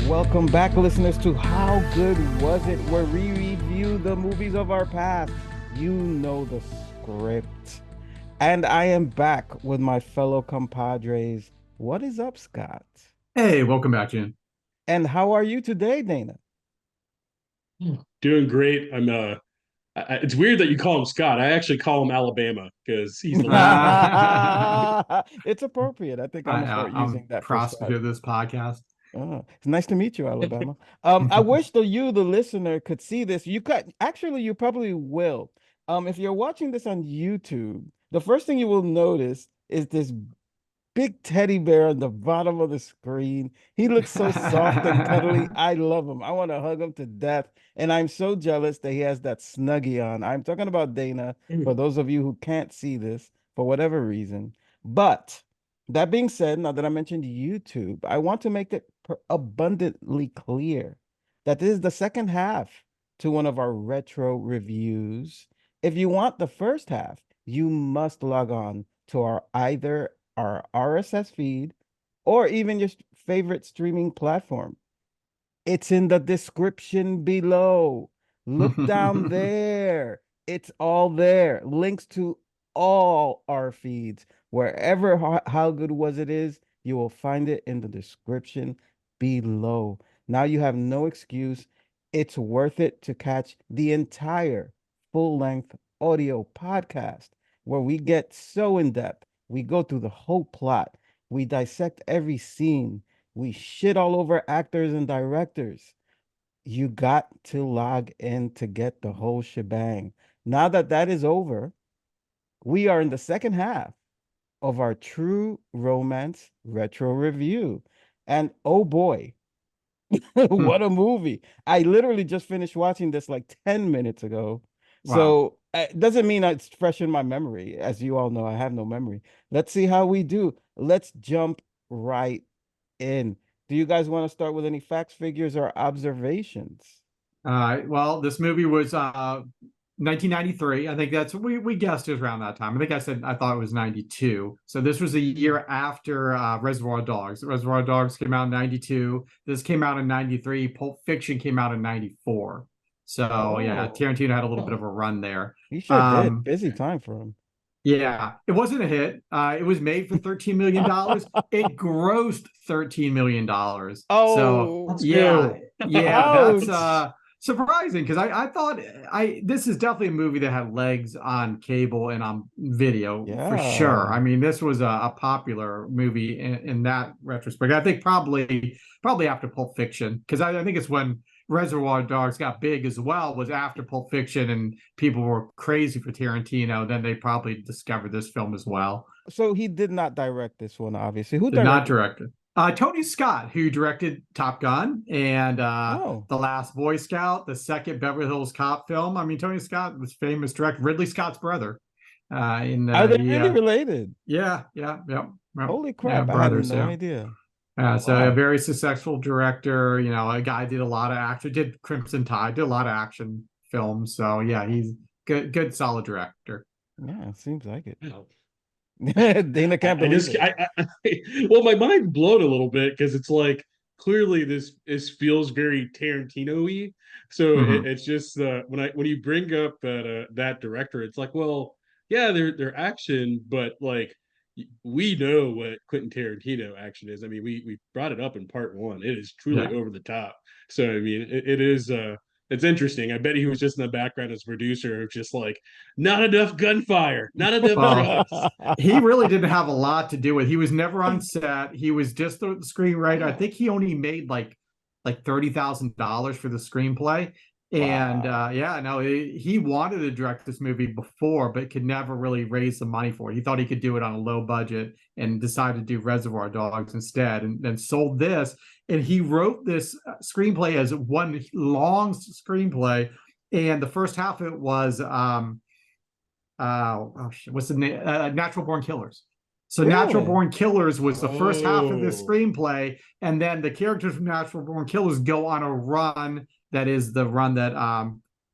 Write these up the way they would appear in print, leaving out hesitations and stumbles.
Welcome back, listeners, to How Good Was It, where we review the movies of our past. You know the script. And I am back with my fellow compadres. What is up, Scott? Hey, welcome back, Jen. And how are you today, Dana? Doing great. It's weird that you call him Scott. I actually call him Alabama because he's the last one. It's appropriate. I think I'm gonna start I'm using that for proud Scott. of this podcast. Oh, it's nice to meet you, Alabama. I wish the listener, could see this. You could actually, you probably will. If you're watching this on YouTube, the first thing you will notice is this big teddy bear on the bottom of the screen. He looks so soft and cuddly. I love him. I want to hug him to death. And I'm so jealous that he has that snuggie on. I'm talking about Dana, for those of you who can't see this for whatever reason. But that being said, now that I mentioned YouTube, I want to make it abundantly clear that this is the second half to one of our retro reviews. If you want the first half, you must log on to our RSS feed or even your favorite streaming platform. It's in the description below. Look down there. It's all there. Links to all our feeds. Wherever how good was it is, you will find it in the description below. Now you have no excuse. It's worth it to catch the entire full-length audio podcast where we get so in depth. We go through the whole plot. We dissect every scene. We shit all over actors and directors. You got to log in to get the whole shebang. Now that that is over, we are in the second half of our true romance retro review. And oh boy, what a movie. I literally just finished watching this like 10 minutes ago. Wow. So it doesn't mean it's fresh in my memory. As you all know, I have no memory. Let's see how we do. Let's jump right in. Do you guys want to start with any facts, figures, or observations? Well, this movie was 1993. I think that's we guessed it was around that time. I think I thought it was 92. So this was a year after Reservoir Dogs. Reservoir Dogs came out in 92. This came out in 93. Pulp Fiction came out in 94. So yeah, Oh, Tarantino had a little bit of a run there. he sure did. Um, Busy time for him. Yeah, it wasn't a hit. It was made for $13 million. It grossed $13 million. So Oh, Let's yeah, go. yeah, that's ouch. surprising because I thought I this is definitely a movie that had legs on cable and on video for sure. Yeah. I mean, this was a popular movie in that retrospect. I think probably after Pulp Fiction because I think it's when Reservoir Dogs got big as well was after Pulp Fiction and people were crazy for Tarantino. Then they probably discovered this film as well. So he did not direct this one, obviously. Who Did not directed? direct it. Tony Scott, who directed Top Gun and Oh, The Last Boy Scout, the second Beverly Hills Cop film. I mean, Tony Scott was famous director, Ridley Scott's brother. are they really related? Yeah, Holy yeah, crap, I had brothers. no Yeah. idea. So a Wow. very successful director, a guy did a lot of action, did Crimson Tide, did a lot of action films. So yeah, he's good, solid director. Yeah, it seems like it. Wow. Dana can't I believe just it. well, my mind's blown a little bit because it's like clearly this feels very Tarantino-y. So Mhm. it's just when you bring up that director, it's like, well, yeah, they're action, but like we know what Quentin Tarantino action is. I mean, we brought it up in part one. It is truly Yeah. over the top. So I mean, it is it's interesting. I bet he was just in the background as producer, just like not enough gunfire, not enough Well, drugs. he really didn't have a lot to do with. He was never on set. He was just the screenwriter. I think he only made like $30,000 for the screenplay. And Wow. yeah, no, he wanted to direct this movie before, but could never really raise the money for it. He thought he could do it on a low budget and decided to do Reservoir Dogs instead, and then sold this. And he wrote this screenplay as one long screenplay, and the first half of it was what's the name? Natural Born Killers. So Natural Really? Born Killers was the first half of this Oh, screenplay, and then the characters from Natural Born Killers go on a run that is the run that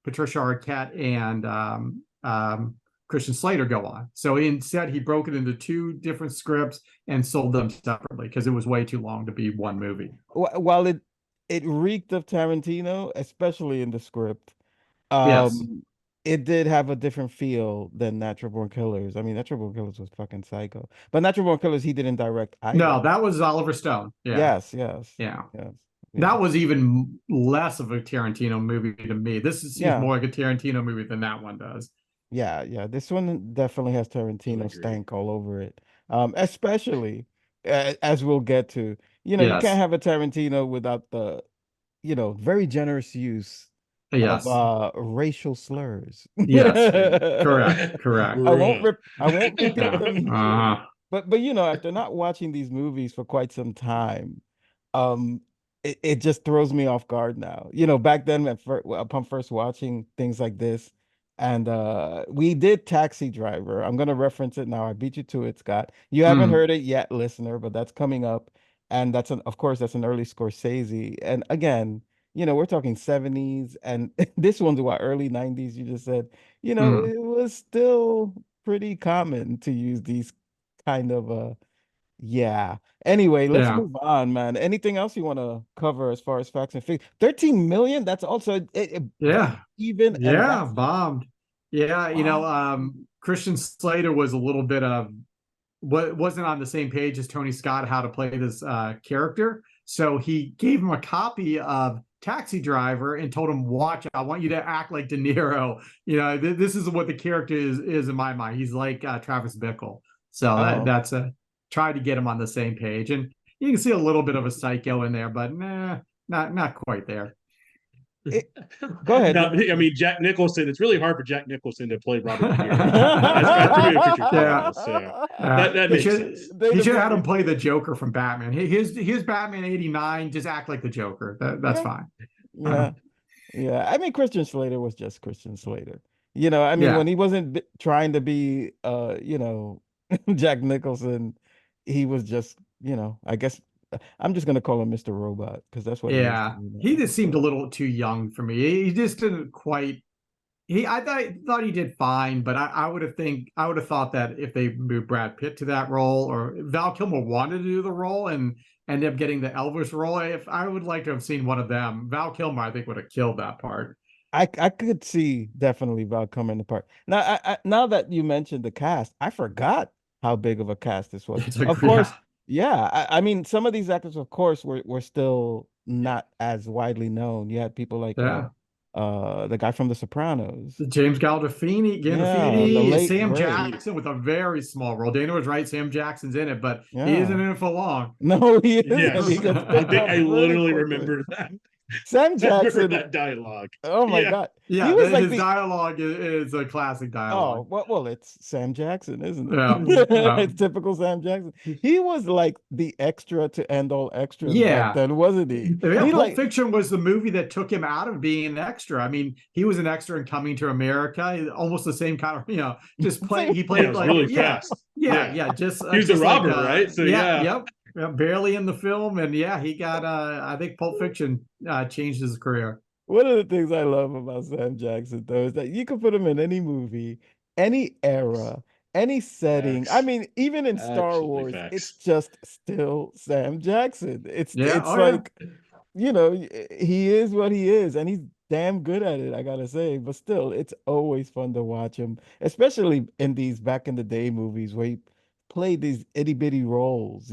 Patricia Arquette and Christian Slater go on. So instead, he broke it into 2 different scripts and sold them separately because it was way too long to be one movie. While it reeked of Tarantino, especially in the script, Yes. um, it did have a different feel than Natural Born Killers. I mean, Natural Born Killers was fucking psycho, but Natural Born Killers he didn't direct either. No, that was Oliver Stone. Yeah. Yes, yes, Yeah. yes, yeah, That was even less of a Tarantino movie to me. Seems yeah, more like a Tarantino movie than that one does. yeah, yeah. This one definitely has Totally Tarantino agree. stank all over it. Especially as we'll get to. You can't Yes. have a Tarantino without the, very generous use of Yes. racial slurs. Yes. Correct. Correct. Bruh. I won't repeat Yeah. them here. Uh-huh. But after not watching these movies for quite some time, um it just throws me off guard now. Back then upon first watching things like this, and we did Taxi Driver. I'm gonna reference it now. I beat you to it, Scott. You haven't Mm. heard it yet, listener, but that's coming up. And of course, that's an early Scorsese. And again, we're talking 70s, and this one's what, early 90s, you just said. Mm. It was still pretty common to use these kind of yeah. Anyway, let's Yeah. move on, man. Anything else you want to cover as far as facts and figures? 13 million, that's also it Yeah. even, and Yeah. that's Bombed. Yeah. wow. Christian Slater was a little bit of what wasn't on the same page as Tony Scott how to play this character. So he gave him a copy of Taxi Driver and told him, "Watch, I want you to act like De Niro. This is what the character is in my mind. He's like Travis Bickle. So Oh, that's a try to get him on the same page, and you can see a little bit of a psycho in there, but nah, not quite there. it, go ahead. Now, I mean, Jack Nicholson. It's really hard for Jack Nicholson to play Robert De Niro as too many Richard Yeah. Kimball. So that He makes should sense. They'd he have should have had him been, play the Joker from Batman. His Batman '89 just act like the Joker. That's yeah, fine. Uh, yeah, yeah. I mean, Christian Slater was just Christian Slater. I mean, yeah, when he wasn't trying to be, Jack Nicholson, he was just, I guess I'm just gonna call him Mr. Robot because that's what he is to yeah. me He now. just seemed a So little too young for me. He just didn't quite. I thought he did fine, but I would have thought that if they moved Brad Pitt to that role, or Val Kilmer wanted to do the role and ended up getting the Elvis role, if I would like to have seen one of them, Val Kilmer I think would have killed that part. I could see definitely Val coming apart. Now, now that you mentioned the cast, I forgot how big of a cast this was. It's like, Of yeah, course, yeah. I mean, some of these actors, of course, were still not as widely known. You had people like yeah. the guy from The Sopranos. James Gandolfini, Yeah, the late Sam great. Jackson with a very small role. Dana was right. Sam Jackson's in it, but he isn't Yeah. in it for long. No, he isn't. He Yes, gets I picked think up I really literally quickly. remember that. Sam I remember Jackson. that dialogue. Oh my Yeah, God. He Yeah, was like his the dialogue is a classic Oh, dialogue. well, it's Sam Jackson, isn't it? Yeah, It's typical Sam Jackson. He was like the extra to end all extras back yeah. then, wasn't he? Yeah, He Pulp like Fiction was the movie that took him out of being an extra. I mean, he was an extra in Coming to America, almost the same kind of, just play. same. He yeah, it played was like, really yeah, fast. yeah, Yeah, yeah, he was a just like, robber, right? So yeah, yeah, yep, yeah, barely in the film, and yeah, he got. I think Pulp Fiction changed his career. One of the things I love about Sam Jackson, though, is that you can put him in any movie, any era, any setting. I facts. mean, even in Star Absolutely Wars, it's facts. just still Sam Jackson. It's Yeah, it's oh yeah. like, he is what he is, and he's damn good at it, I gotta say. But still, it's always fun to watch him, especially in these back in the day movies where he played these itty bitty roles,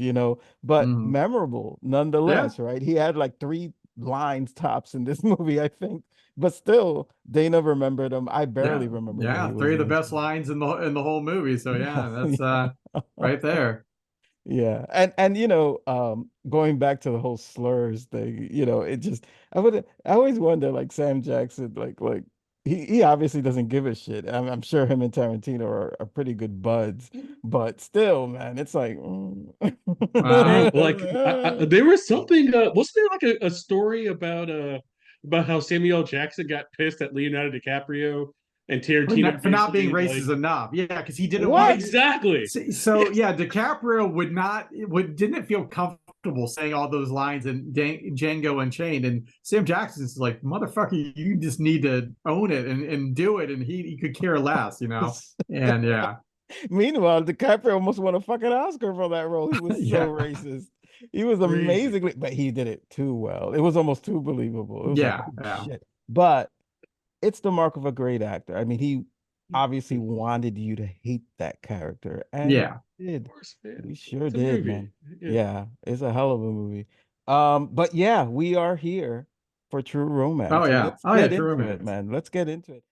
but Mhm. memorable Yeah, nonetheless, right? He had like three lines tops in this movie, I think. But still, Dana remembered him. I yeah, barely remember what yeah. he was Three of the in. best lines in the whole movie. So yeah, that's Yeah. right there. Yeah. And going back to the whole slurs thing, it just I always wonder like Sam Jackson, like he obviously doesn't give a shit. I'm sure him and Tarantino are pretty good buds, but still, man, it's like Uh, Like there was something. Wasn't there like a story about how Samuel L. Jackson got pissed at Leonardo DiCaprio and Tarantino for not being basically like racist enough. Yeah, because he didn't want what? to. exactly. So Yes. yeah, DiCaprio would not would didn't feel comfortable comfortable saying all those lines in Django Unchained, and Sam Jackson's like, motherfucker, you just need to own it and do it, and he could care less, and yeah. Meanwhile, DiCaprio almost won a fucking Oscar for that role. He was so Yeah. racist. He was Crazy. amazingly, but he did it too well. It was almost too believable. It was like, Yeah, oh, yeah. shit. But it's the mark of a great actor. I mean, he obviously wanted you to hate that character, and Yeah. he did. Of course, man. He sure It's a did, movie. man. Yeah. Yeah, it's a hell of a movie. But yeah, we are here for True Romance. Oh And yeah. let's Oh yeah, get True into it, Romance. man. Let's get into it.